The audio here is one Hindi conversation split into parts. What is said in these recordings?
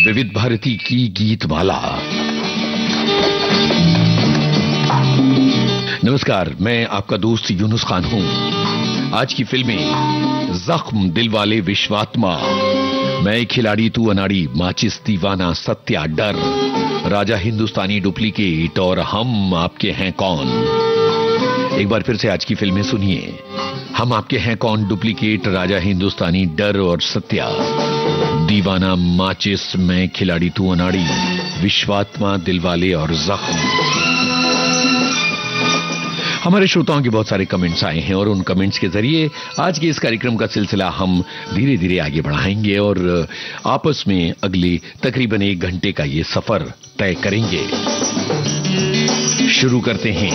विविध भारती की गीतमाला। नमस्कार, मैं आपका दोस्त यूनुस खान हूं। आज की फिल्में जख्म, दिलवाले, विश्वात्मा, मैं खिलाड़ी तू अनाड़ी, माचिस, दीवाना, सत्या, डर, राजा हिंदुस्तानी, डुप्लीकेट और हम आपके हैं कौन। एक बार फिर से आज की फिल्में सुनिए। हम आपके हैं कौन, डुप्लीकेट, राजा हिंदुस्तानी, डर और सत्या, दीवाना, माचिस, मैं खिलाड़ी तू अनाड़ी, विश्वात्मा, दिलवाले और जख्म। हमारे श्रोताओं के बहुत सारे कमेंट्स आए हैं और उन कमेंट्स के जरिए आज के इस कार्यक्रम का सिलसिला हम धीरे धीरे आगे बढ़ाएंगे और आपस में अगले तकरीबन 1 घंटे का ये सफर तय करेंगे। शुरू करते हैं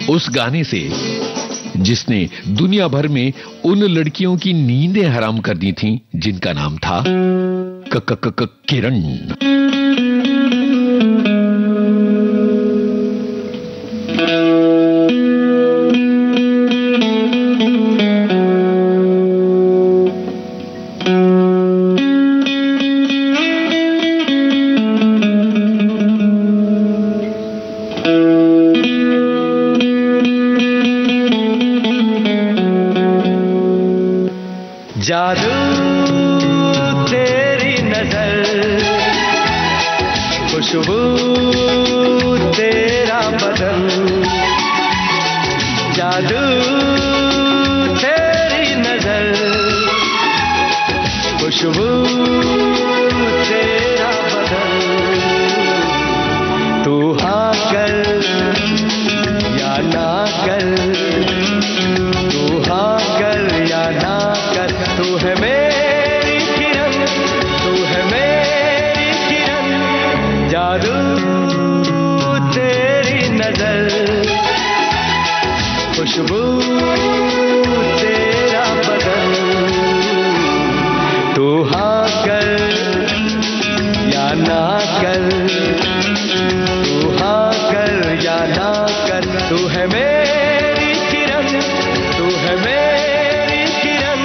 उस गाने से जिसने दुनिया भर में उन लड़कियों की नींदें हराम कर दी थीं जिनका नाम था किरण। जादू तेरी नजर, खुशबू तेरा बदन, जादू तेरी नजर, खुशबू तेरा बदन। तू हाँ कर या ना कर, तू हाँ कर या ना कर, तू है मेरी किरण, तू है मेरी किरण। जादू तेरी नजर, खुशबू तेरा बदन। तू हाँ कर या ना कर, तू हाँ कर या ना कर, तू है मेरी किरण, तू है मेरी किरण।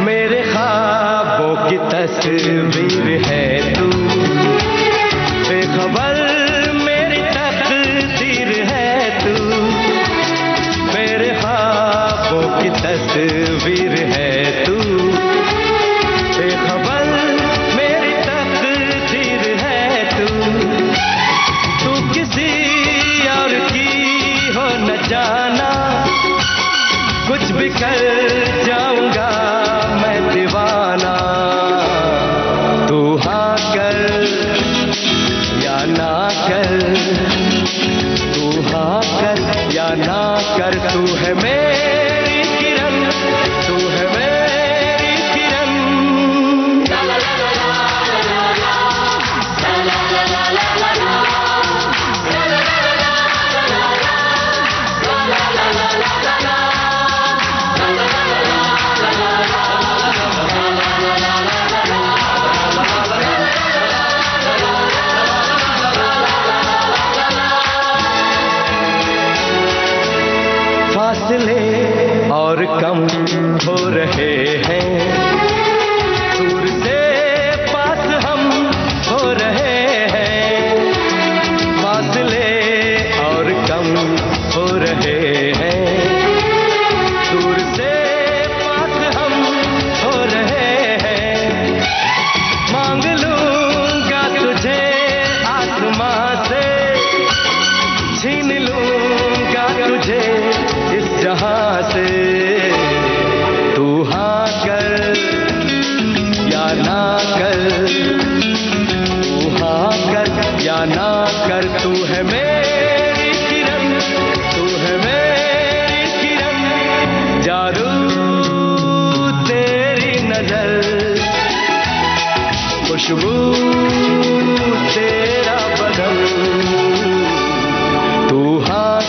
मेरे ख्वाबों की तस्वीर है तू, बेखबर मेरी तकदीर है तू। मेरे ख्वाबों की तस्वीर है तू, बेखबर मेरी तकदीर है तू। तू किसी और की हो न जाना, कुछ भी कर जाऊंगा मैं दीवाना। तू हाँ कर या ना कर, तू हाँ कर या ना कर, तू है मेरी किरण, तू है मेरी किरण। फासले और कम हो रहे हैं, दूर से पास हम हो रहे हैं। फासले और कम हो रहे हैं, दूर से पास हम हो रहे हैं। मांग लूंगा तुझे आसमां से, छीन लूंगा तुझे इस जहां से। तू हाँ कर या ना कर, तू हाँ कर या ना कर, तू है मेरी किरण, तू है मेरी किरण। जादू तेरी नजर, खुशबू तेरा बदन। तू हाँ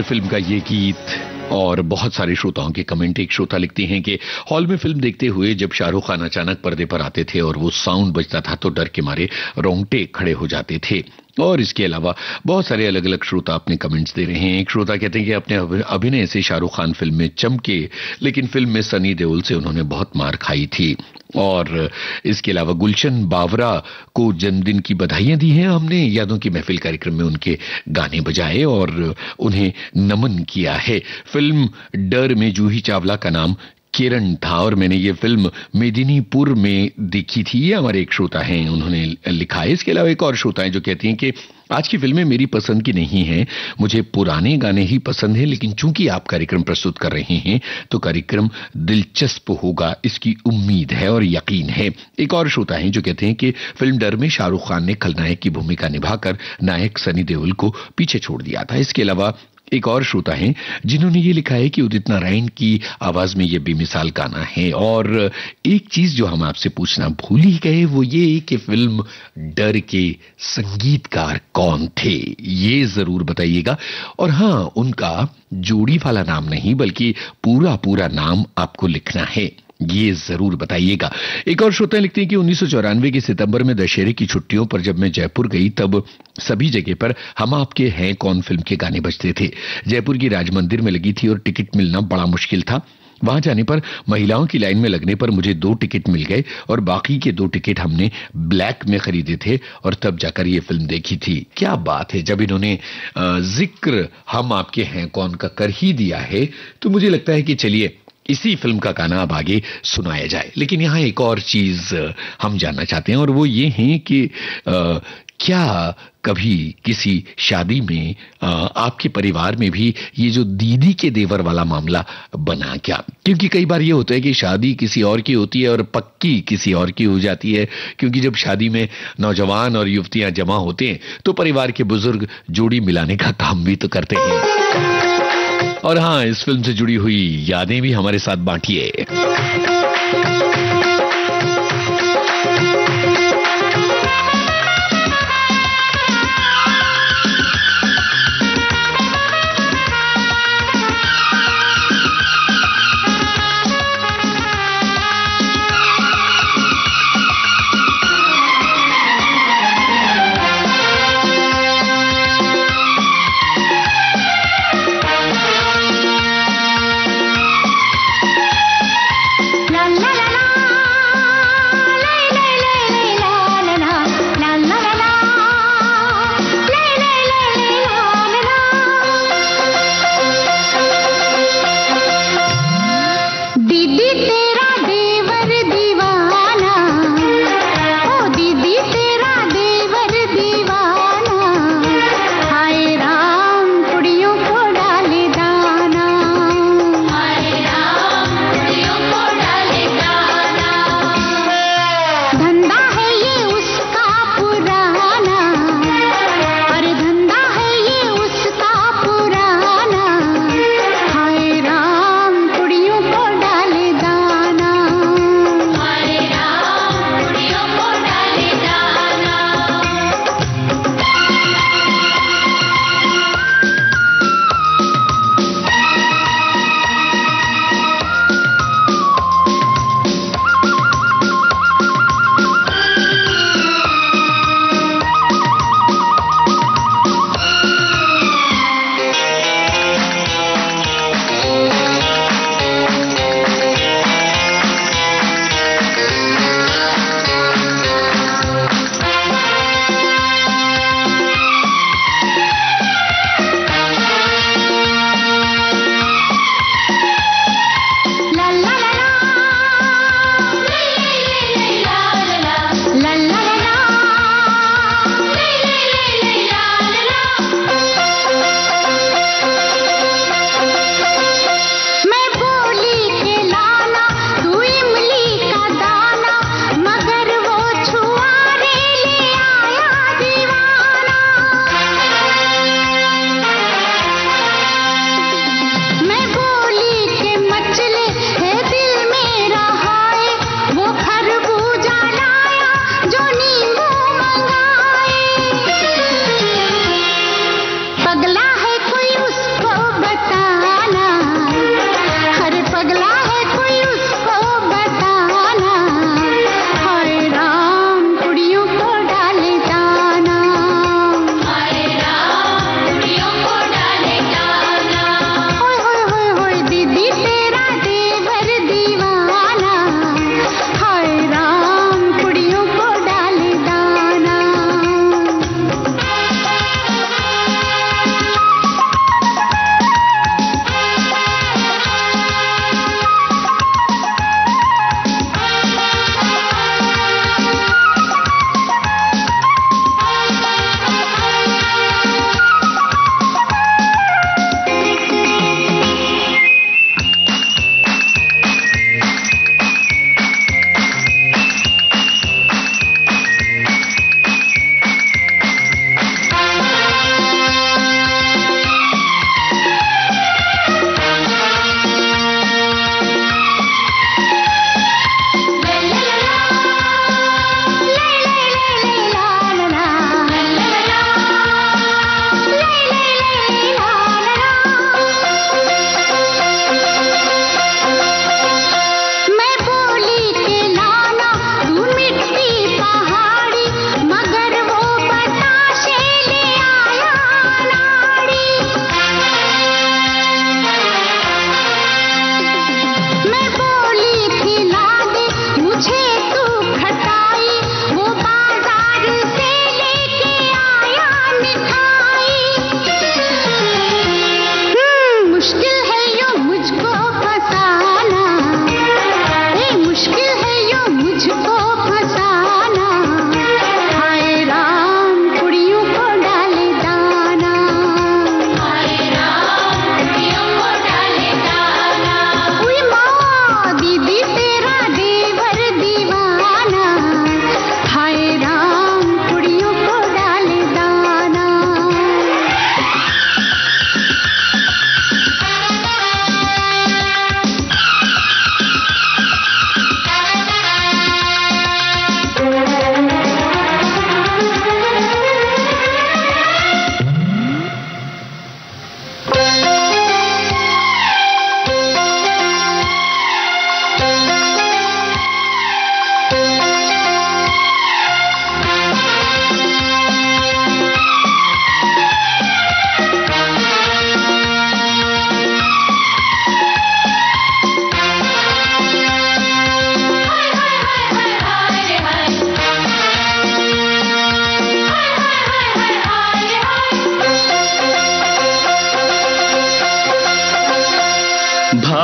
फिल्म का ये गीत और बहुत सारे श्रोताओं के कमेंट। एक श्रोता लिखते हैं कि हॉल में फिल्म देखते हुए जब शाहरुख खान अचानक पर्दे पर आते थे और वो साउंड बजता था तो डर के मारे रोंगटे खड़े हो जाते थे। और इसके अलावा बहुत सारे अलग अलग श्रोता अपने कमेंट्स दे रहे हैं। एक श्रोता कहते हैं कि अपने अभिनय से शाहरुख खान फिल्म में चमके, लेकिन फिल्म में सनी देओल से उन्होंने बहुत मार खाई थी। और इसके अलावा गुलशन बावरा को जन्मदिन की बधाइयां दी हैं हमने। यादों की महफिल कार्यक्रम में उनके गाने बजाए और उन्हें नमन किया है। फिल्म डर में जूही चावला का नाम किरण था और मैंने ये फिल्म मेदिनीपुर में देखी थी। ये हमारे एक श्रोता हैं, उन्होंने लिखा है। इसके अलावा एक और श्रोता है जो कहती हैं कि आज की फिल्में मेरी पसंद की नहीं है, मुझे पुराने गाने ही पसंद है, लेकिन चूंकि आप कार्यक्रम प्रस्तुत कर रहे हैं तो कार्यक्रम दिलचस्प होगा, इसकी उम्मीद है और यकीन है। एक और श्रोता है जो कहते हैं कि फिल्म डर में शाहरुख खान ने खलनायक की भूमिका निभाकर नायक सनी देओल को पीछे छोड़ दिया था। इसके अलावा एक और श्रोता हैं जिन्होंने ये लिखा है कि उदित नारायण की आवाज में ये बेमिसाल गाना है। और एक चीज जो हम आपसे पूछना भूल ही गए वो ये कि फिल्म डर के संगीतकार कौन थे, ये जरूर बताइएगा। और हाँ, उनका जोड़ी वाला नाम नहीं बल्कि पूरा पूरा नाम आपको लिखना है, ये जरूर बताइएगा। एक और श्रोता लिखते हैं कि 1994 के सितंबर में दशहरे की छुट्टियों पर जब मैं जयपुर गई तब सभी जगह पर हम आपके हैं कौन फिल्म के गाने बजते थे। जयपुर की राज मंदिर में लगी थी और टिकट मिलना बड़ा मुश्किल था। वहां जाने पर महिलाओं की लाइन में लगने पर मुझे 2 टिकट मिल गए और बाकी के 2 टिकट हमने ब्लैक में खरीदे थे और तब जाकर ये फिल्म देखी थी। क्या बात है, जब इन्होंने जिक्र हम आपके हैं कौन का कर ही दिया है तो मुझे लगता है कि चलिए इसी फिल्म का गाना अब आगे सुनाया जाए। लेकिन यहाँ एक और चीज हम जानना चाहते हैं और वो ये है कि क्या कभी किसी शादी में आपके परिवार में भी ये जो दीदी के देवर वाला मामला बना क्या? क्योंकि कई बार ये होता है कि शादी किसी और की होती है और पक्की किसी और की हो जाती है। क्योंकि जब शादी में नौजवान और युवतियां जमा होते हैं तो परिवार के बुजुर्ग जोड़ी मिलाने का काम भी तो करते हैं। और हाँ, इस फिल्म से जुड़ी हुई यादें भी हमारे साथ बांटिए। la la la la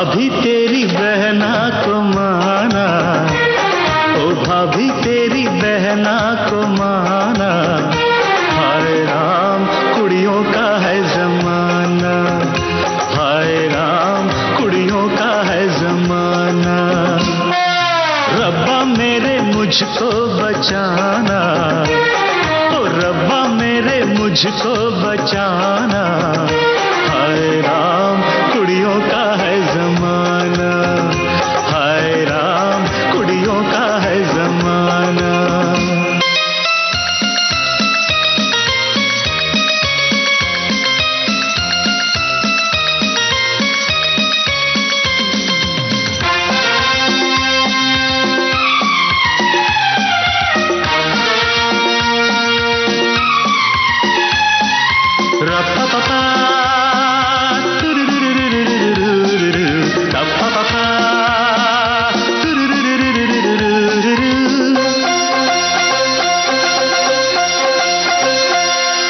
भाभी तेरी बहना को माना, ओ भाभी तेरी बहना को माना, हाय राम कुड़ियों का है जमाना, हाय राम कुड़ियों का है जमाना। रब्बा मेरे मुझको बचाना, ओ रब्बा मेरे मुझको बचाना, हाय राम कुड़ियों का है जमाना, हाय राम कुड़ियों का है जमाना।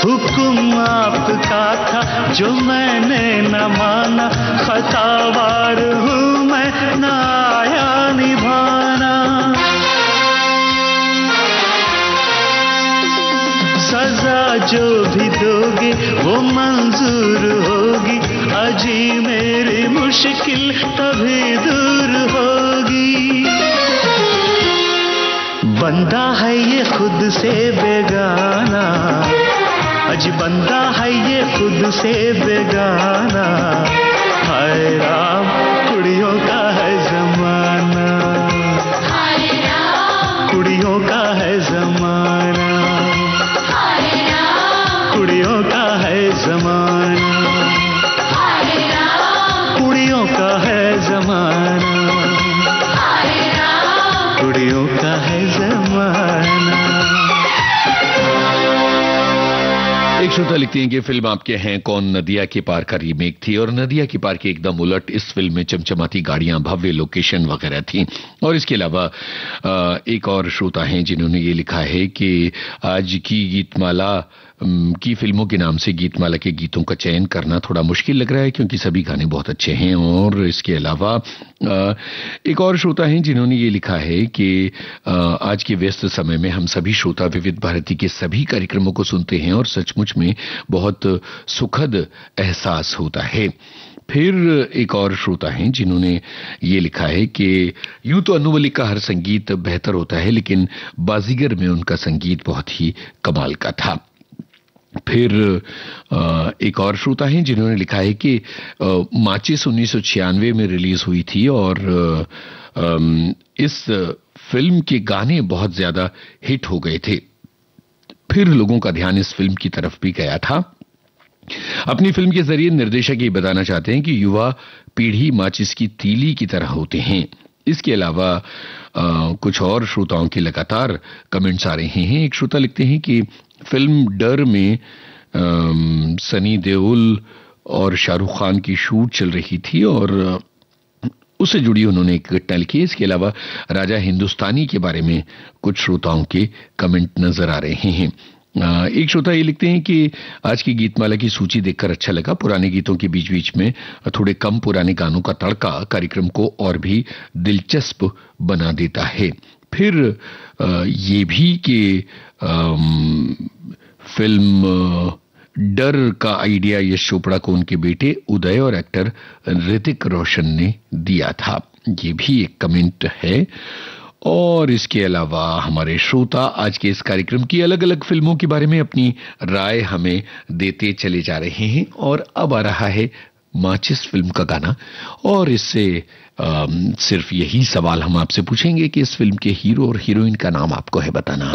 हुक्म आपका था जो मैंने न माना, खतावार हूँ मैं न आया निभाना। सजा जो भी दोगे वो मंजूर होगी, अजी मेरी मुश्किल तभी दूर होगी। बंदा है ये खुद से बेगाना, अज बंदा है ये खुद से बेगाना, हाय राम कुड़ियों का है जमाना, हाय राम कुड़ियों का है जमाना, हाय राम कुड़ियों का है जमाना, हाय राम कुड़ियों का है जमाना, हाय राम कुड़ियों का है जमाना। एक श्रोता लिखती हैं कि फिल्म आपके हैं कौन नदिया के पार का रीमेक थी, और नदिया के पार के एकदम उलट इस फिल्म में चमचमाती गाड़ियां, भव्य लोकेशन वगैरह थी। और इसके अलावा एक और श्रोता हैं जिन्होंने ये लिखा है कि आज की गीतमाला की फिल्मों के नाम से गीतमाला के गीतों का चयन करना थोड़ा मुश्किल लग रहा है, क्योंकि सभी गाने बहुत अच्छे हैं। और इसके अलावा एक और श्रोता हैं जिन्होंने ये लिखा है कि आज के व्यस्त समय में हम सभी श्रोता विविध भारती के सभी कार्यक्रमों को सुनते हैं और सचमुच में बहुत सुखद एहसास होता है। फिर एक और श्रोता हैं जिन्होंने ये लिखा है कि यूं तो अनु मलिक का हर संगीत बेहतर होता है, लेकिन बाजीगर में उनका संगीत बहुत ही कमाल का था। फिर एक और श्रोता हैं जिन्होंने लिखा है कि माचिस 1996 में रिलीज हुई थी और इस फिल्म के गाने बहुत ज्यादा हिट हो गए थे। फिर लोगों का ध्यान इस फिल्म की तरफ भी गया था। अपनी फिल्म के जरिए निर्देशक ये बताना चाहते हैं कि युवा पीढ़ी माचिस की तीली की तरह होते हैं। इसके अलावा कुछ और श्रोताओं के लगातार कमेंट्स आ रहे हैं। एक श्रोता लिखते हैं कि फिल्म डर में सनी देओल और शाहरुख खान की शूट चल रही थी और उससे जुड़ी उन्होंने एक घटना लिखी। इसके अलावा राजा हिंदुस्तानी के बारे में कुछ श्रोताओं के कमेंट नजर आ रहे हैं। एक श्रोता ये लिखते हैं कि आज की गीतमाला की सूची देखकर अच्छा लगा। पुराने गीतों के बीच बीच में थोड़े कम पुराने गानों का तड़का कार्यक्रम को और भी दिलचस्प बना देता है। फिर ये भी कि फिल्म डर का आइडिया यश चोपड़ा को उनके बेटे उदय और एक्टर ऋतिक रोशन ने दिया था। ये भी एक कमेंट है। और इसके अलावा हमारे श्रोता आज के इस कार्यक्रम की अलग अलग फिल्मों के बारे में अपनी राय हमें देते चले जा रहे हैं। और अब आ रहा है माचिस फिल्म का गाना, और इससे सिर्फ यही सवाल हम आपसे पूछेंगे कि इस फिल्म के हीरो और हीरोइन का नाम आपको है बताना।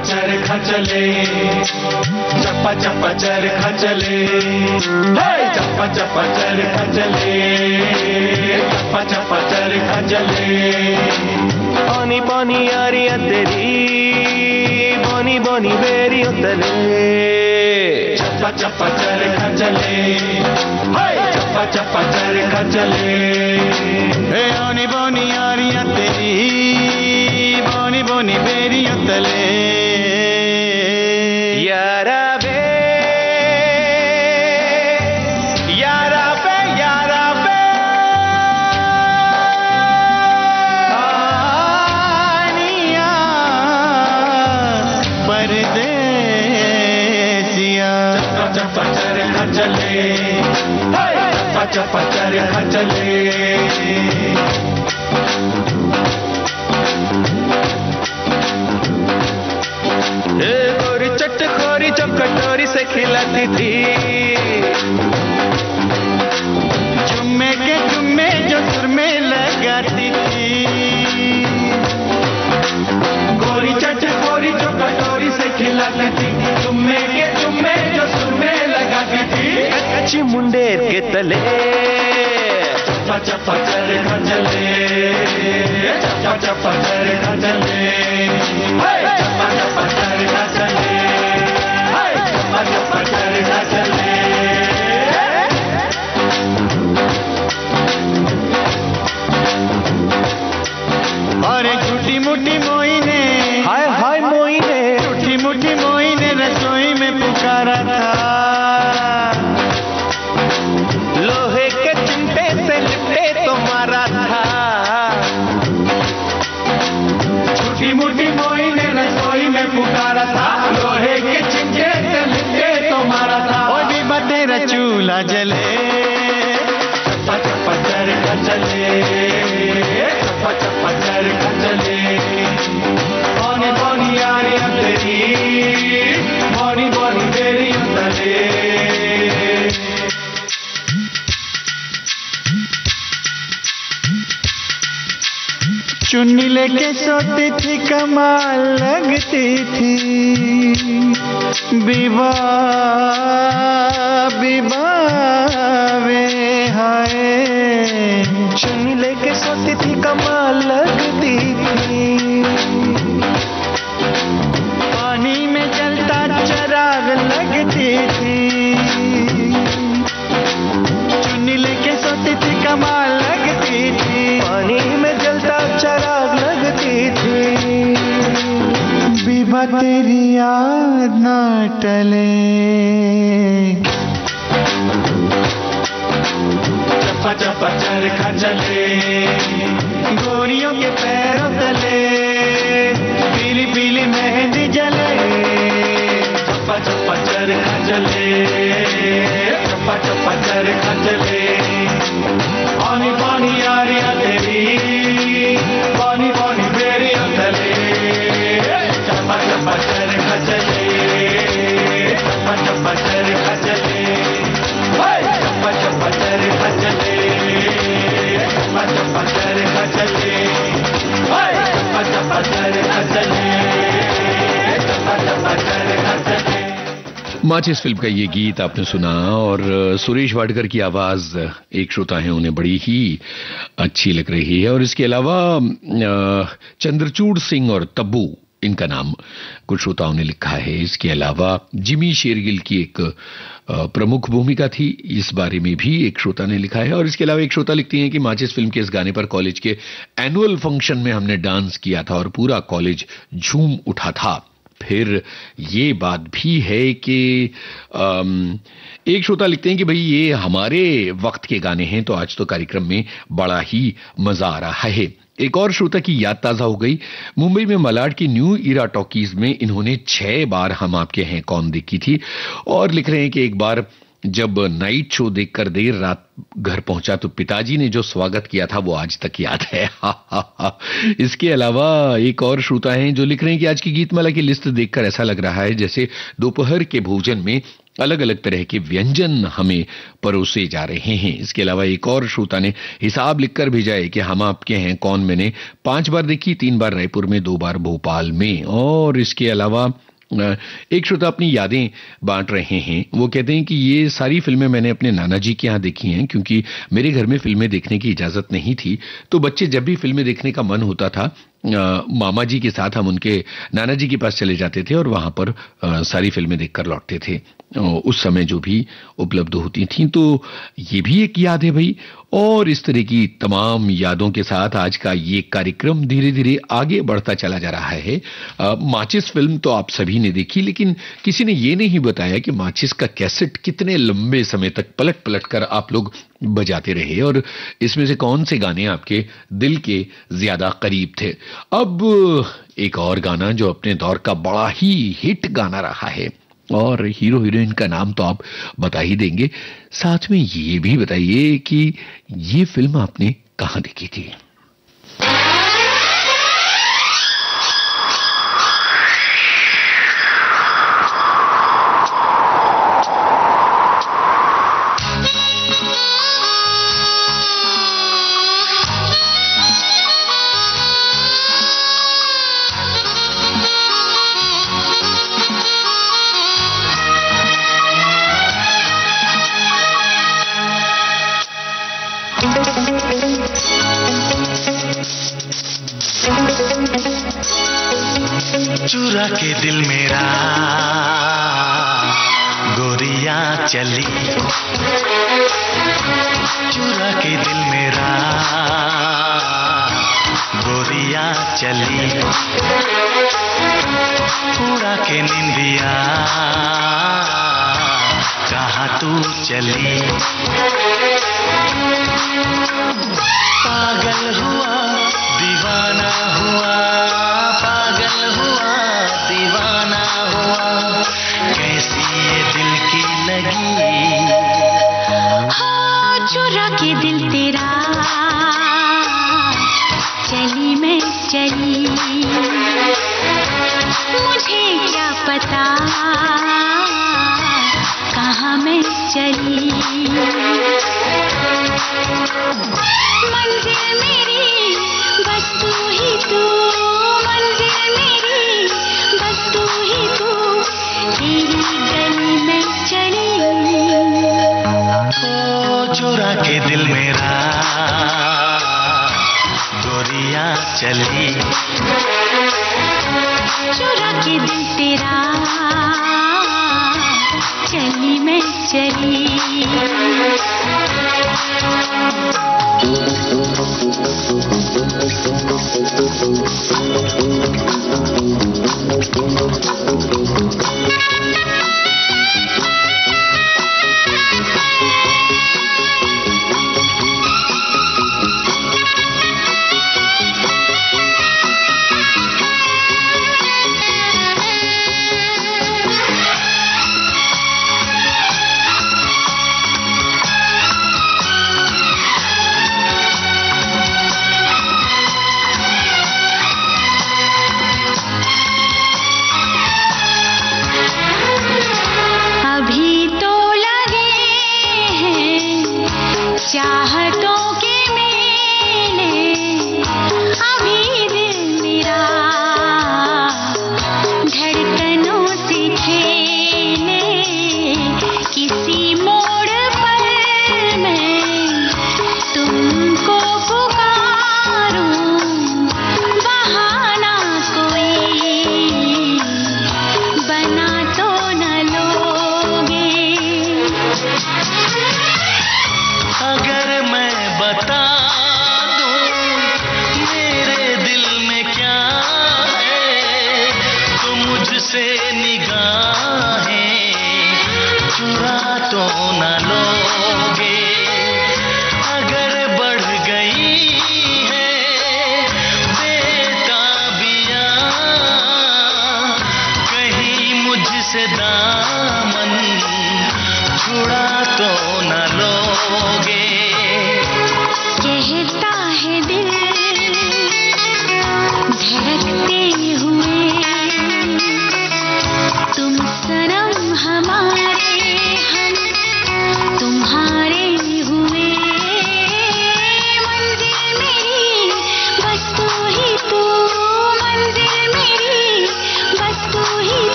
चरखा चले, चप्पा चप्पा चरखा चले, चप्पा चप्पा चरखा चले, चप्पा चप्पा चरखा चले। पानी पानी पानी यारियां तेरी बोनी बोनी बेरियों तले चप्पा चप्पा चरखा चले चप्पा चप्पा चरखा चले बोनी बोनी यारियां तेरी बोनी बोनी बेरियों तले यारा बे यारा बे यारा बे कहानियां परदेसिया चप्पा चप्पा चरखा चले चप्पा चप्पा चरखा चले गोरी चटखोरी जो कटोरी से खिलाती थी जुम्मे के जुम्मे जो सुर में लगाती थी गोरी चटखोरी जो कटोरी से खिलाती थी जुम्मे के जुम्मे जो सुर में लगाती थी अच्छी मुंडेर के तले चप्पा चप्पा चरखा चले चप्पा चप्पा चरखा चले चप्पा चप्पा चरखा चले चप्पा चप्पा चरखा चले और झूठी मुठी मोई ने हाय हाय मोई ने झूठी मुठी मोई ने रसोई में पुकारा था लोहे के चिमटे से लिपटे तो मारा था झूठी मुठी मोई ने रसोई में पुकारा था लोहे के चिमटे से लिपटे तो मारा था और भी तेरा चूल्हा जले चप्पा चप्पा चरखा चले चप्पा चप्पा चरखा चले बोनी बोनी यारियां तेरी बोनी बोनी बेरियों तले चुन्नी लेके सोती थी कमाल लगती थी विवाह विवावे हाय चुन्नी लेके सोती थी कमाल लगती थी पानी में जलता चराग लगती थी चुन्नी लेके सोती थी कमाल लगती थी पानी में जलता चराग लगती थी विवाह तेरी याद ना टले चप्पा चप्पा चरखा चले गोरियों के पैरों तले पीली पीली मेहंदी जले चप्पा चप्पा चरखा चले चप्पा चप्पा चरखा चले पानी पानी यारियां तेरी पानी पानी बेरियों तले चप्पा चप्पा चरखा चले चप्पा चप्पा चरखा चले चप्पा चप्पा चरखा चले चप्पा चप्पा चरखा चले चप्पा चप्पा चरखा चले चप्पा चप्पा चरखा चले। माचिस फिल्म का ये गीत आपने सुना और सुरेश वाडकर की आवाज एक श्रोता है उन्हें बड़ी ही अच्छी लग रही है और इसके अलावा चंद्रचूड़ सिंह और तब्बू इनका नाम कुछ श्रोताओं ने लिखा है। इसके अलावा जिमी शेरगिल की एक प्रमुख भूमिका थी, इस बारे में भी एक श्रोता ने लिखा है। और इसके अलावा एक श्रोता लिखती हैं कि माचिस फिल्म के इस गाने पर कॉलेज के एनुअल फंक्शन में हमने डांस किया था और पूरा कॉलेज झूम उठा था। फिर ये बात भी है कि एक श्रोता लिखते हैं कि भाई ये हमारे वक्त के गाने हैं तो आज तो कार्यक्रम में बड़ा ही मजा आ रहा है। एक और श्रोता की याद ताजा हो गई, मुंबई में मलाड की न्यू इरा टॉकीज में इन्होंने 6 बार हम आपके हैं कौन देखी थी और लिख रहे हैं कि एक बार जब नाइट शो देखकर देर रात घर पहुंचा तो पिताजी ने जो स्वागत किया था वो आज तक याद है। इसके अलावा एक और श्रोता हैं जो लिख रहे हैं कि आज की गीतमाला की लिस्ट देखकर ऐसा लग रहा है जैसे दोपहर के भोजन में अलग अलग तरह के व्यंजन हमें परोसे जा रहे हैं। इसके अलावा एक और श्रोता ने हिसाब लिखकर भेजा है कि हम आपके हैं कौन मैंने 5 बार देखी, 3 बार रायपुर में, 2 बार भोपाल में। और इसके अलावा एक श्रोता अपनी यादें बांट रहे हैं, वो कहते हैं कि ये सारी फिल्में मैंने अपने नाना जी के यहाँ देखी हैं क्योंकि मेरे घर में फिल्में देखने की इजाजत नहीं थी, तो बच्चे जब भी फिल्में देखने का मन होता था मामा जी के साथ हम उनके नाना जी के पास चले जाते थे और वहां पर सारी फिल्में देखकर लौटते थे। उस समय जो भी उपलब्ध होती थी, तो ये भी एक याद है भाई। और इस तरह की तमाम यादों के साथ आज का ये कार्यक्रम धीरे धीरे आगे बढ़ता चला जा रहा है। माचिस फिल्म तो आप सभी ने देखी, लेकिन किसी ने ये नहीं बताया कि माचिस का कैसेट कितने लंबे समय तक पलट पलट कर आप लोग बजाते रहे और इसमें से कौन से गाने आपके दिल के ज्यादा करीब थे। अब एक और गाना जो अपने दौर का बड़ा ही हिट गाना रहा है, और हीरो हीरोइन का नाम तो आप बता ही देंगे, साथ में ये भी बताइए कि ये फिल्म आपने कहां देखी थी। चुरा के दिल मेरा गोरिया चली, चुरा के दिल मेरा गोरिया चली, उड़ा के निंदिया कहाँ तू चली। पागल हुआ दीवाना हुआ, पागल हुआ दीवाना हुआ, कैसी ये दिल की लगी। हाँ चुरा के दिल तेरा चली मैं चली, मुझे क्या पता कहाँ मैं चली। मंजिल मेरी बस तू ही तू, मंजिल मेरी बस तू ही तू, तेरी गली में चली। ओ चुरा के दिल मेरा गोरिया चली, चुरा के दिल तेरा चली मैं चली।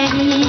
चली।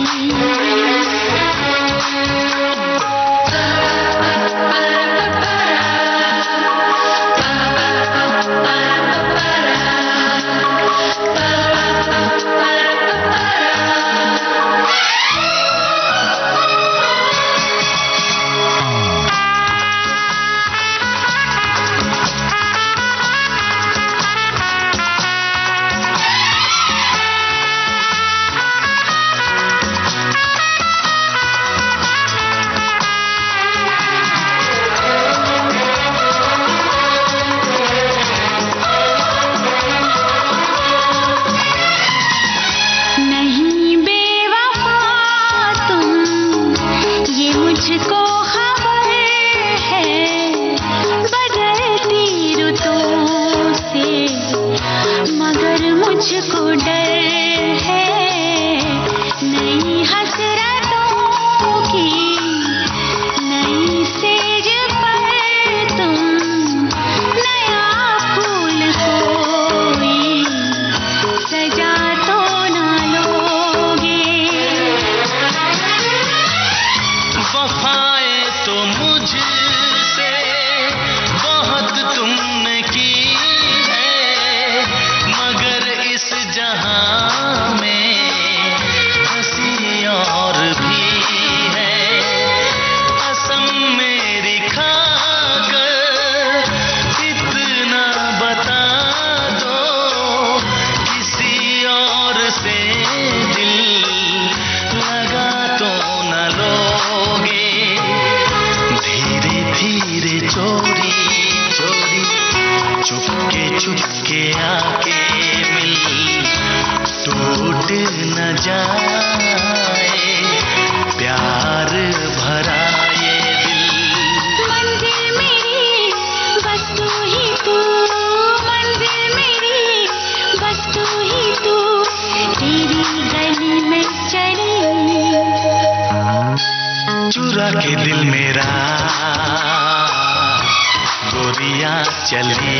चुरा के दिल मेरा गोरियां चली।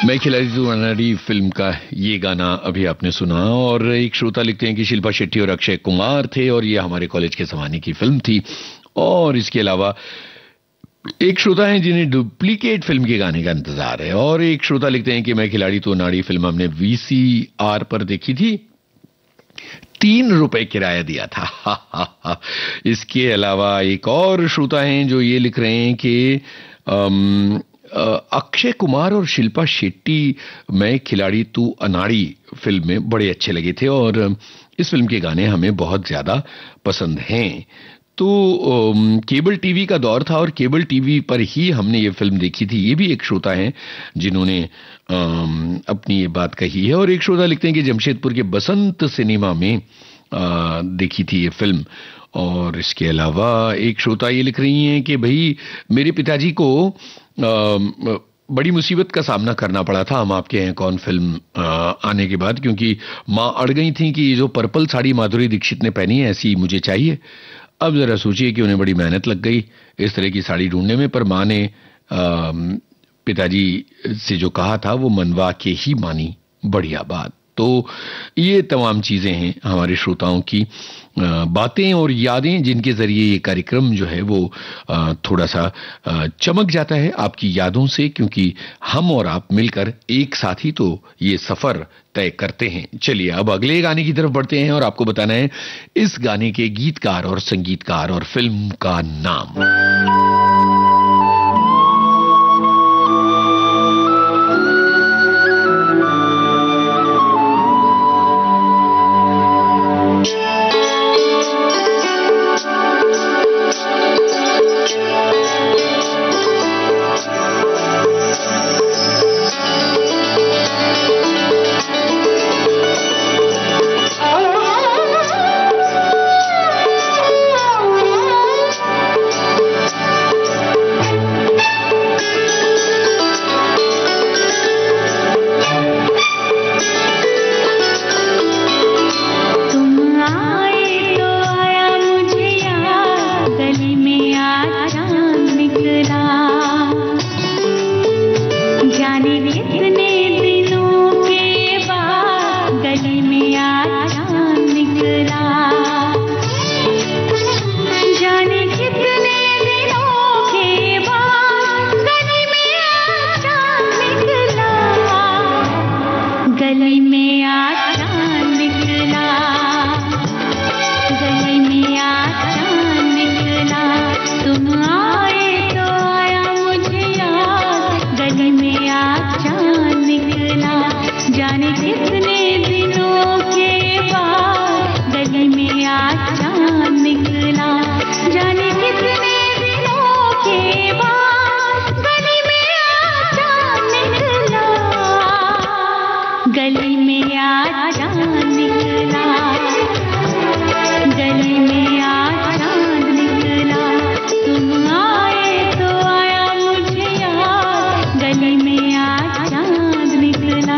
मैं खिलाड़ी तू अनाड़ी फिल्म का ये गाना अभी आपने सुना। और एक श्रोता लिखते हैं कि शिल्पा शेट्टी और अक्षय कुमार थे और ये हमारे कॉलेज के जमाने की फिल्म थी। और इसके अलावा एक श्रोता है जिन्हें डुप्लीकेट फिल्म के गाने का इंतजार है। और एक श्रोता लिखते हैं कि मैं खिलाड़ी तू अनाड़ी फिल्म हमने वीसीआर पर देखी थी, 3 रुपए किराया दिया था। इसके अलावा एक और श्रोता हैं जो ये लिख रहे हैं कि अक्षय कुमार और शिल्पा शेट्टी मैं खिलाड़ी तू अनाड़ी फिल्म में बड़े अच्छे लगे थे और इस फिल्म के गाने हमें बहुत ज्यादा पसंद हैं। तो केबल टीवी का दौर था और केबल टीवी पर ही हमने ये फिल्म देखी थी। ये भी एक श्रोता हैं जिन्होंने अपनी ये बात कही है। और एक श्रोता लिखते हैं कि जमशेदपुर के बसंत सिनेमा में देखी थी ये फिल्म। और इसके अलावा एक श्रोता ये लिख रही हैं कि भाई मेरे पिताजी को बड़ी मुसीबत का सामना करना पड़ा था हम आपके हैं कौन फिल्म आने के बाद, क्योंकि माँ अड़ गई थी कि ये जो पर्पल साड़ी माधुरी दीक्षित ने पहनी है ऐसी मुझे चाहिए। अब जरा सोचिए कि उन्हें बड़ी मेहनत लग गई इस तरह की साड़ी ढूंढने में, पर माँ ने पिताजी से जो कहा था वो मनवा के ही मानी। बढ़िया बात। तो ये तमाम चीजें हैं हमारे श्रोताओं की बातें और यादें जिनके जरिए ये कार्यक्रम जो है वो थोड़ा सा चमक जाता है आपकी यादों से, क्योंकि हम और आप मिलकर एक साथ ही तो ये सफर तय करते हैं। चलिए अब अगले गाने की तरफ बढ़ते हैं और आपको बताना है इस गाने के गीतकार और संगीतकार और फिल्म का नाम। में आज चांद निकला, गली में आज चांद निकला, तुम आए तो आया मुझे याद, गली में आज चांद निकला, जाने कितने दिनों के बाद गली में आज चांद निकला, जाने कितने दिनों के बाद गली में आज चांद निकला, गली में आज चांद निकला, गली में आज चांद निकला, तुम आए तो आया मुझे याद, गली में आज चांद निकला।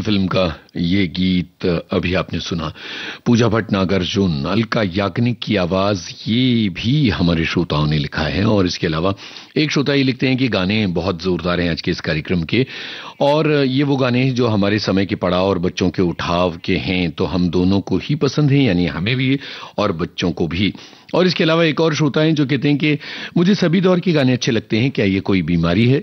फिल्म का ये गीत अभी आपने सुना, पूजा भट्ट, नागार्जुन, अलका याग्निक की आवाज, ये भी हमारे श्रोताओं ने लिखा है। और इसके अलावा एक श्रोता ये लिखते हैं कि गाने बहुत जोरदार हैं आज के इस कार्यक्रम के, और ये वो गाने हैं जो हमारे समय के पड़ाव और बच्चों के उठाव के हैं, तो हम दोनों को ही पसंद हैं, यानी हमें भी और बच्चों को भी। और इसके अलावा एक और श्रोता हैं जो कहते हैं कि मुझे सभी दौर के गाने अच्छे लगते हैं, क्या ये कोई बीमारी है?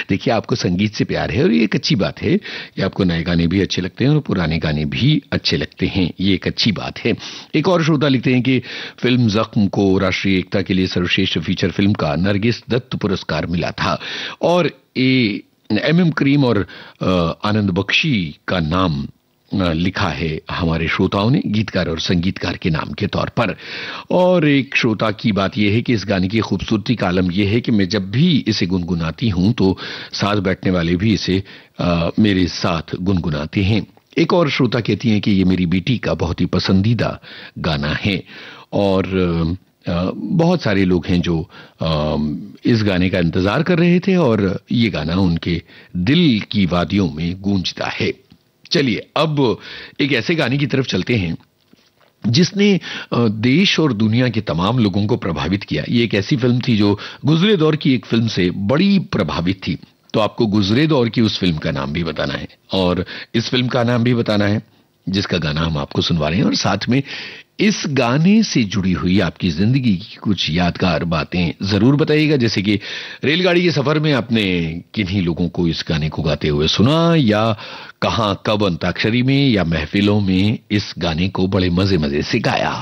देखिए, आपको संगीत से प्यार है और ये एक अच्छी बात है कि आपको नए गाने भी अच्छे लगते हैं और पुराने गाने भी अच्छे लगते हैं, ये एक अच्छी बात है। एक और श्रोता लिखते हैं कि फिल्म जख्म को राष्ट्रीय एकता के लिए सर्वश्रेष्ठ फीचर फिल्म का नरगिस दत्त पुरस्कार मिला था, और एम करीम और आनंद बख्शी का नाम लिखा है हमारे श्रोताओं ने गीतकार और संगीतकार के नाम के तौर पर। और एक श्रोता की बात यह है कि इस गाने की खूबसूरती का आलम यह है कि मैं जब भी इसे गुनगुनाती हूं तो साथ बैठने वाले भी इसे मेरे साथ गुनगुनाते हैं। एक और श्रोता कहती हैं कि ये मेरी बेटी का बहुत ही पसंदीदा गाना है और बहुत सारे लोग हैं जो इस गाने का इंतजार कर रहे थे और ये गाना उनके दिल की वादियों में गूंजता है। चलिए अब एक ऐसे गाने की तरफ चलते हैं जिसने देश और दुनिया के तमाम लोगों को प्रभावित किया। ये एक ऐसी फिल्म थी जो गुजरे दौर की एक फिल्म से बड़ी प्रभावित थी। तो आपको गुजरे दौर की उस फिल्म का नाम भी बताना है और इस फिल्म का नाम भी बताना है जिसका गाना हम आपको सुनवा रहे हैं, और साथ में इस गाने से जुड़ी हुई आपकी जिंदगी की कुछ यादगार बातें जरूर बताइएगा। जैसे कि रेलगाड़ी के सफर में आपने किन्हीं लोगों को इस गाने को गाते हुए सुना, या कहां कब अंताक्षरी में या महफिलों में इस गाने को बड़े मजे मजे से गाया।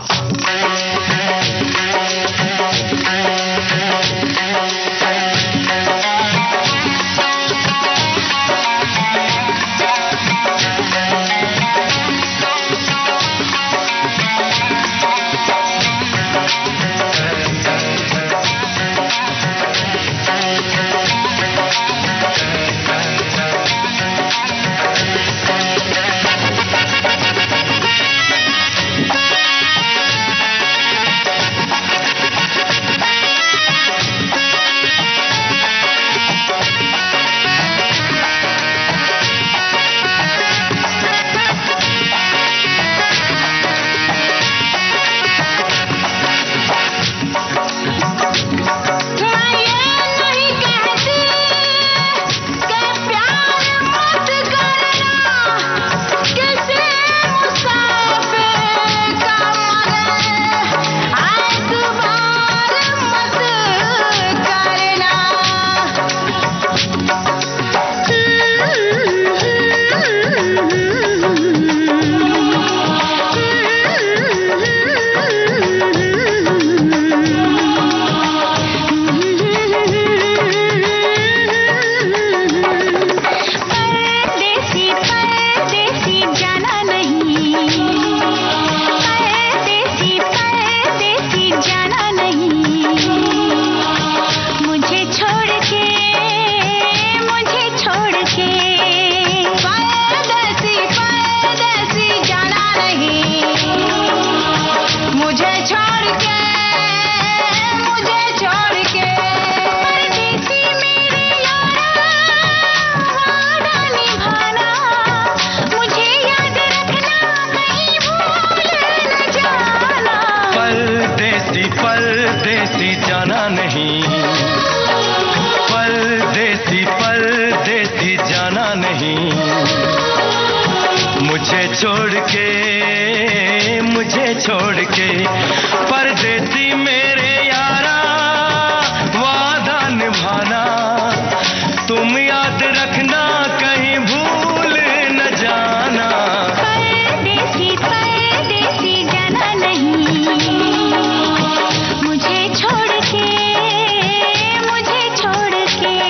मुझे छोड़ के परदेसी मेरे यारा, वादा निभाना तुम याद रखना, कहीं भूल न जाना। परदेसी परदेसी जाना नहीं, मुझे छोड़ के, मुझे छोड़ के।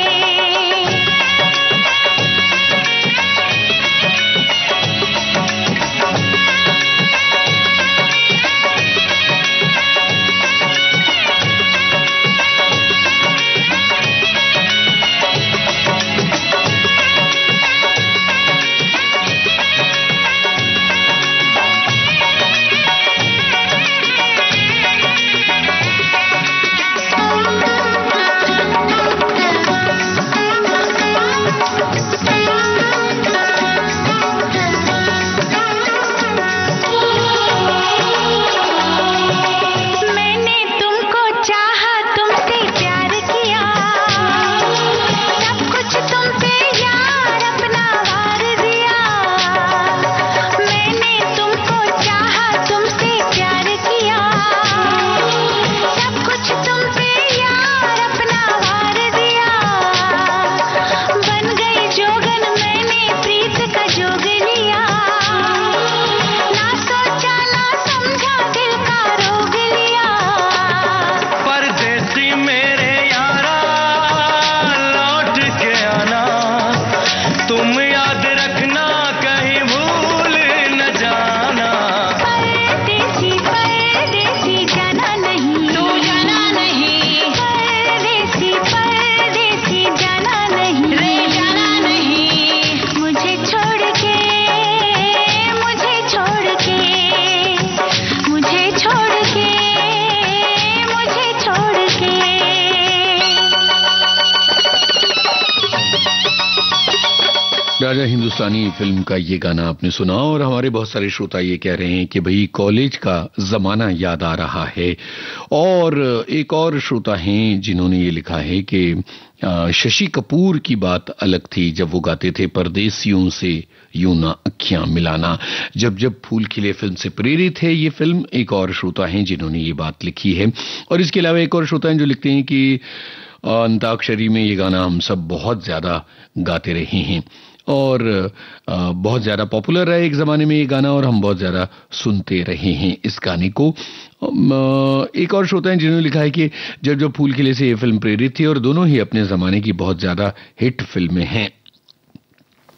ताजा हिंदुस्तानी फिल्म का ये गाना आपने सुना और हमारे बहुत सारे श्रोता ये कह रहे हैं कि भाई कॉलेज का जमाना याद आ रहा है। और एक और श्रोता हैं जिन्होंने ये लिखा है कि शशि कपूर की बात अलग थी जब वो गाते थे परदेसियों से यूं ना अखियां मिलाना, जब जब फूल खिले फिल्म से प्रेरित है ये फिल्म। एक और श्रोता हैं जिन्होंने ये बात लिखी है। और इसके अलावा एक और श्रोता हैं जो लिखते हैं कि अंताक्षरी में ये गाना हम सब बहुत ज्यादा गाते रहे हैं और बहुत ज्यादा पॉपुलर है एक जमाने में ये गाना और हम बहुत ज्यादा सुनते रहे हैं इस गाने को। एक और श्रोता हैं जिन्होंने लिखा है कि जब जब फूल खिले से ये फिल्म प्रेरित थी और दोनों ही अपने जमाने की बहुत ज्यादा हिट फिल्में हैं।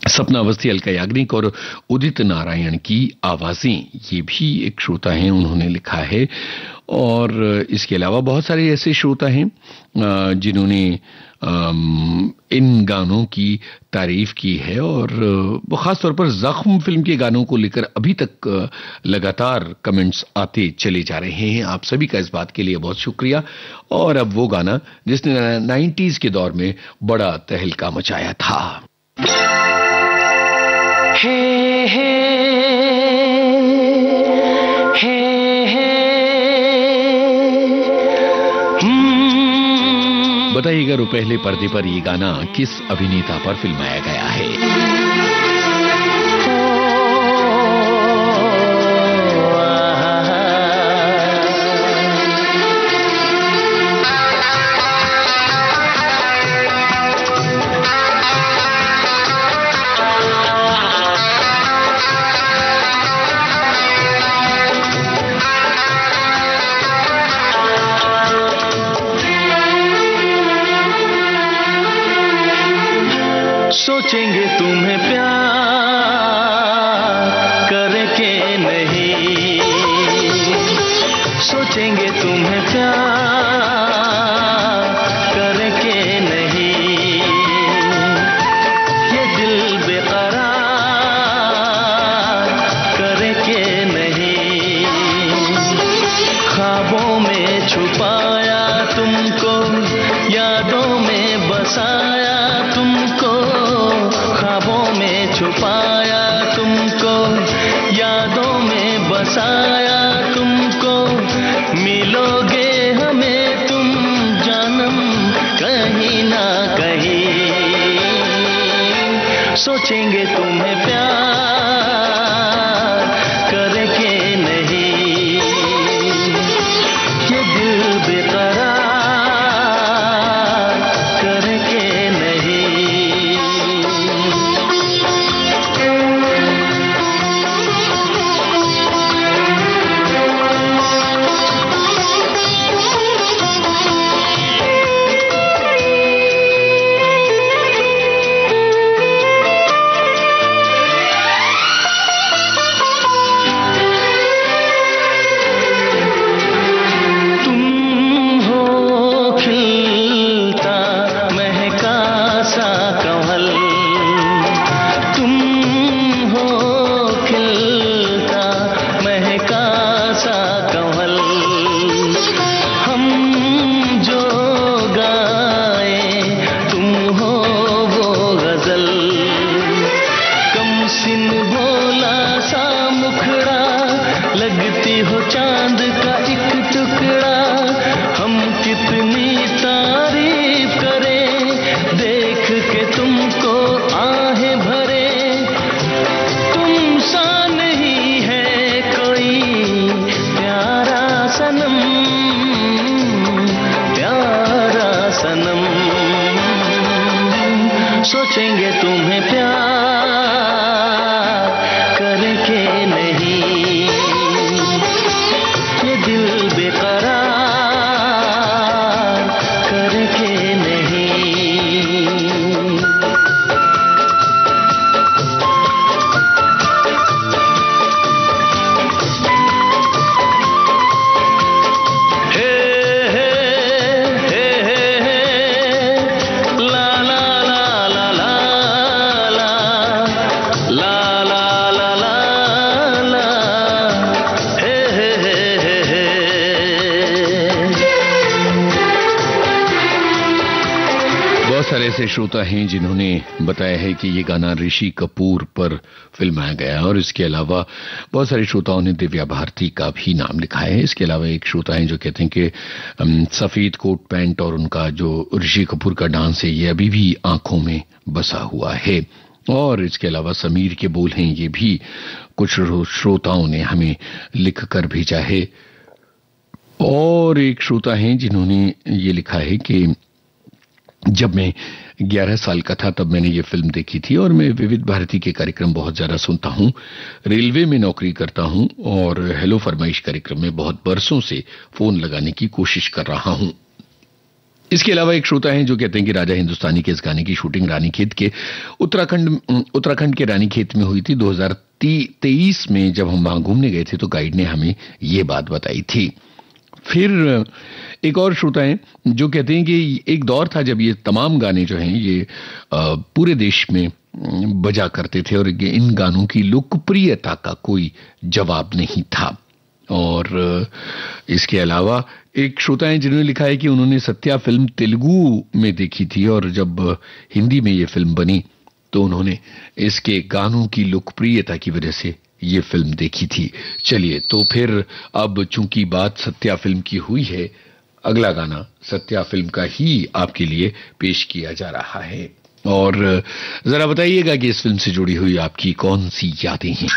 सपना अवस्थी, अलका याग्निक और उदित नारायण की आवाजें, ये भी एक श्रोता हैं उन्होंने लिखा है। और इसके अलावा बहुत सारे ऐसे श्रोता हैं जिन्होंने इन गानों की तारीफ की है और खासतौर पर जख्म फिल्म के गानों को लेकर अभी तक लगातार कमेंट्स आते चले जा रहे हैं। आप सभी का इस बात के लिए बहुत शुक्रिया। और अब वो गाना जिसने 90s के दौर में बड़ा तहलका मचाया था। हे हे बताइएगा रुपहले पर्दे पर ये गाना किस अभिनेता पर फिल्माया गया है। सोचेंगे तुम्हें प्यार करके नहीं, सोचेंगे तुम्हें प्यार करके नहीं, ये दिल बेकरार करके नहीं, ख्वाबों में छुपाया तुमको, यादों में बसाया तुमको, ख्वाबों में छुपाया तुमको, यादों में बसाया तुमको, मिलोगे हमें तुम जानम कहीं ना कहीं, सोचेंगे तुम्हें प्यार करके नहीं, ये दिल बेकरार करके नहीं। सोचेंगे तुम्हें प्यार करके नहीं, ये ऐसे श्रोता हैं जिन्होंने बताया है कि ये गाना ऋषि कपूर पर फिल्माया गया है और इसके अलावा बहुत सारे श्रोताओं ने दिव्या भारती का भी नाम लिखा है। इसके अलावा एक श्रोता हैं जो कहते हैं कि सफेद कोट पैंट और उनका जो ऋषि कपूर का डांस है ये अभी भी आंखों में बसा हुआ है। और इसके अलावा समीर के बोल हैं, ये भी कुछ श्रोताओं ने हमें लिख कर भेजा है। और एक श्रोता हैं जिन्होंने ये लिखा है कि जब मैं 11 साल का था तब मैंने ये फिल्म देखी थी और मैं विविध भारती के कार्यक्रम बहुत ज्यादा सुनता हूं, रेलवे में नौकरी करता हूं और हेलो फरमाइश कार्यक्रम में बहुत बरसों से फोन लगाने की कोशिश कर रहा हूं। इसके अलावा एक श्रोता हैं जो कहते हैं कि राजा हिंदुस्तानी के इस गाने की शूटिंग रानीखेत के उत्तराखंड के रानीखेत में हुई थी 2023 में। जब हम वहां घूमने गए थे तो गाइड ने हमें ये बात बताई थी। फिर एक और श्रोता हैं जो कहते हैं कि एक दौर था जब ये तमाम गाने जो हैं ये पूरे देश में बजा करते थे और इन गानों की लोकप्रियता का कोई जवाब नहीं था। और इसके अलावा एक श्रोता हैं जिन्होंने लिखा है कि उन्होंने सत्या फिल्म तेलुगु में देखी थी और जब हिंदी में ये फिल्म बनी तो उन्होंने इसके गानों की लोकप्रियता की वजह से ये फिल्म देखी थी। चलिए तो फिर अब चूंकि बात सत्या फिल्म की हुई है, अगला गाना सत्या फिल्म का ही आपके लिए पेश किया जा रहा है। और जरा बताइएगा कि इस फिल्म से जुड़ी हुई आपकी कौन सी यादें हैं।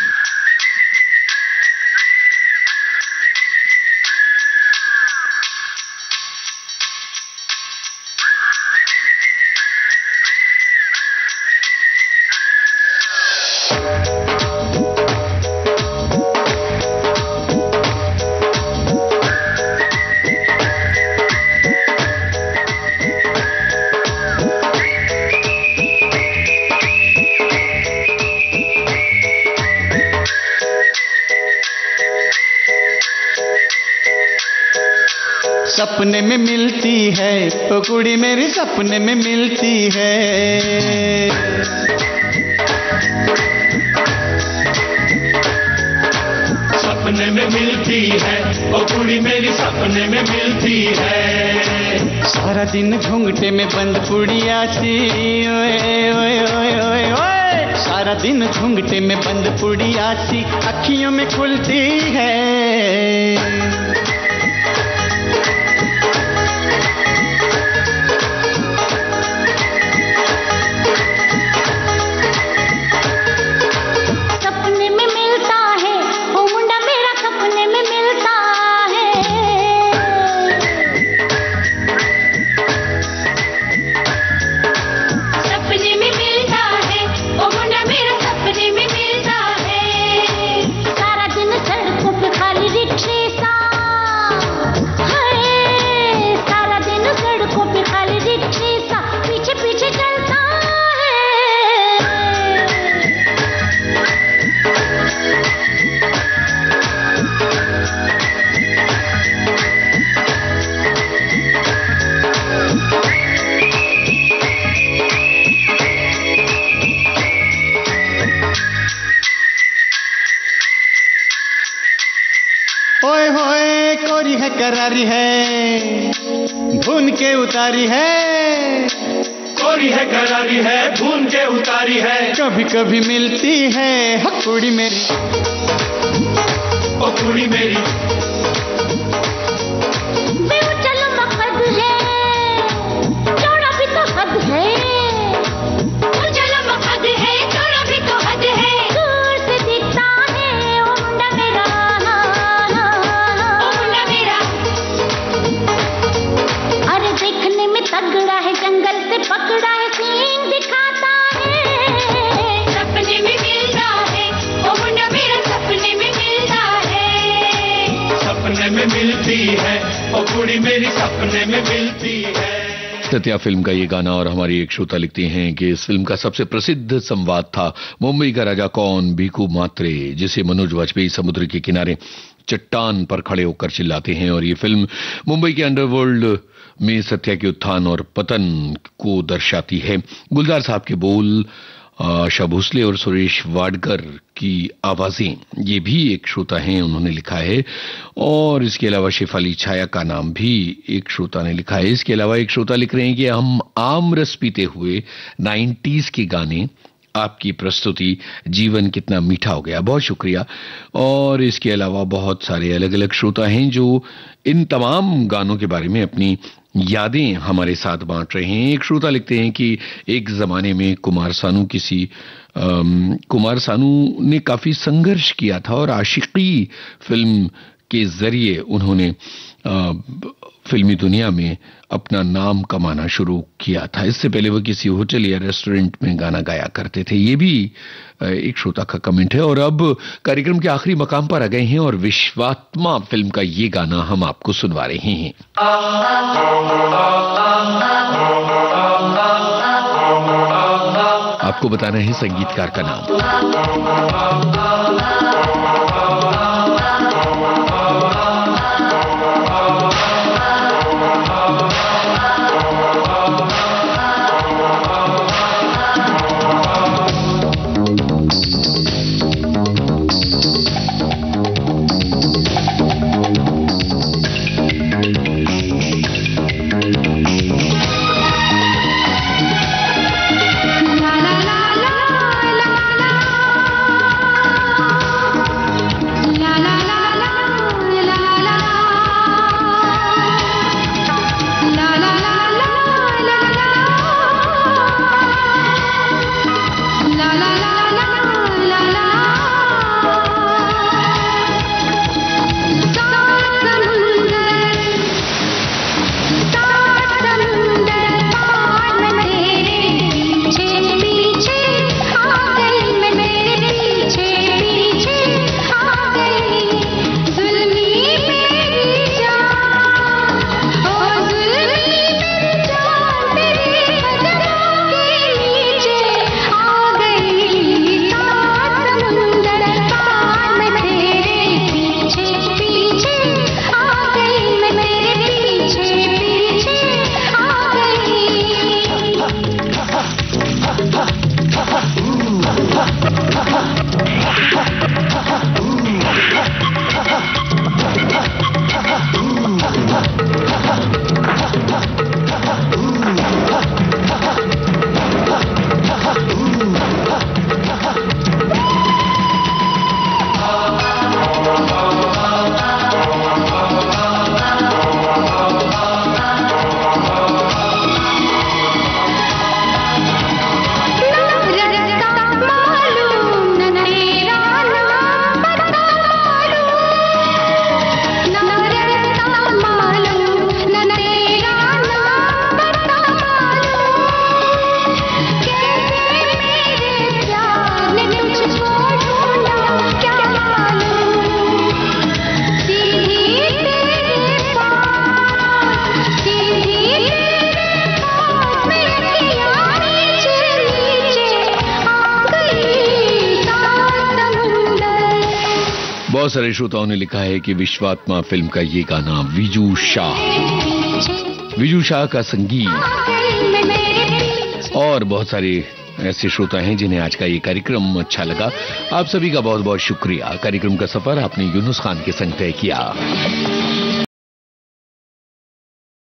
सपने में मिलती है ओ कुड़ी मेरी, सपने में मिलती है। सपने में मिलती है ओ कुड़ी मेरी, सपने में मिलती है। सारा दिन घूंघटे में बंद पुड़िया सी, ओए ओए ओए ओए ओए। सारा दिन घूंघटे में बंद पुड़िया सी अखियों में खुलती है। करारी है भून के उतारी है, कोरी है करारी है भून के उतारी है। कभी कभी मिलती है कुड़ी मेरी, ओ कुड़ी मेरी। बेउचल मकद है, चौड़ा भी तो हद है। बेउचल मकद है, चौड़ा भी तो हद है। दूर से दिखता है ओ मुंडा मेरा, ओ मुंडा मेरा। अरे देखने में तगड़ा है, जंगल से पकड़ा है, सींग दिखाता है। सपने में मिलता है ओ मुंडा मेरा, सपने में मिलता है। सपने में मिलती है ओ कुड़ी मेरी, सपने में मिलती है। सत्या फिल्म का ये गाना। और हमारी एक श्रोता लिखते हैं कि इस फिल्म का सबसे प्रसिद्ध संवाद था मुंबई का राजा कौन, भीखू मात्रे, जिसे मनोज वाजपेयी समुद्र के किनारे चट्टान पर खड़े होकर चिल्लाते हैं। और ये फिल्म मुंबई के अंडरवर्ल्ड में सत्या के उत्थान और पतन को दर्शाती है। गुलजार साहब के बोल, आशा भोसले और सुरेश वाडकर की आवाजें, ये भी एक श्रोता हैं, उन्होंने लिखा है। और इसके अलावा शेफाली छाया का नाम भी एक श्रोता ने लिखा है। इसके अलावा एक श्रोता लिख रहे हैं कि हम आम रस पीते हुए 90s के गाने, आपकी प्रस्तुति, जीवन कितना मीठा हो गया, बहुत शुक्रिया। और इसके अलावा बहुत सारे अलग अलग श्रोता हैं जो इन तमाम गानों के बारे में अपनी यादें हमारे साथ बांट रहे हैं। एक श्रोता लिखते हैं कि एक जमाने में कुमार सानू ने काफी संघर्ष किया था और आशिकी फिल्म के जरिए उन्होंने फिल्मी दुनिया में अपना नाम कमाना शुरू किया था। इससे पहले वो किसी होटल या रेस्टोरेंट में गाना गाया करते थे। ये भी एक श्रोता का कमेंट है। और अब कार्यक्रम के आखिरी मकाम पर आ गए हैं और विश्वात्मा फिल्म का ये गाना हम आपको सुनवा रहे हैं। आपको बताना है संगीतकार का नाम। बहुत सारे श्रोताओं ने लिखा है कि विश्वात्मा फिल्म का ये गाना विजू शाह का संगीत, और बहुत सारे ऐसे श्रोता हैं जिन्हें आज का ये कार्यक्रम अच्छा लगा। आप सभी का बहुत बहुत शुक्रिया। कार्यक्रम का सफर आपने यूनुस खान के संग तय किया।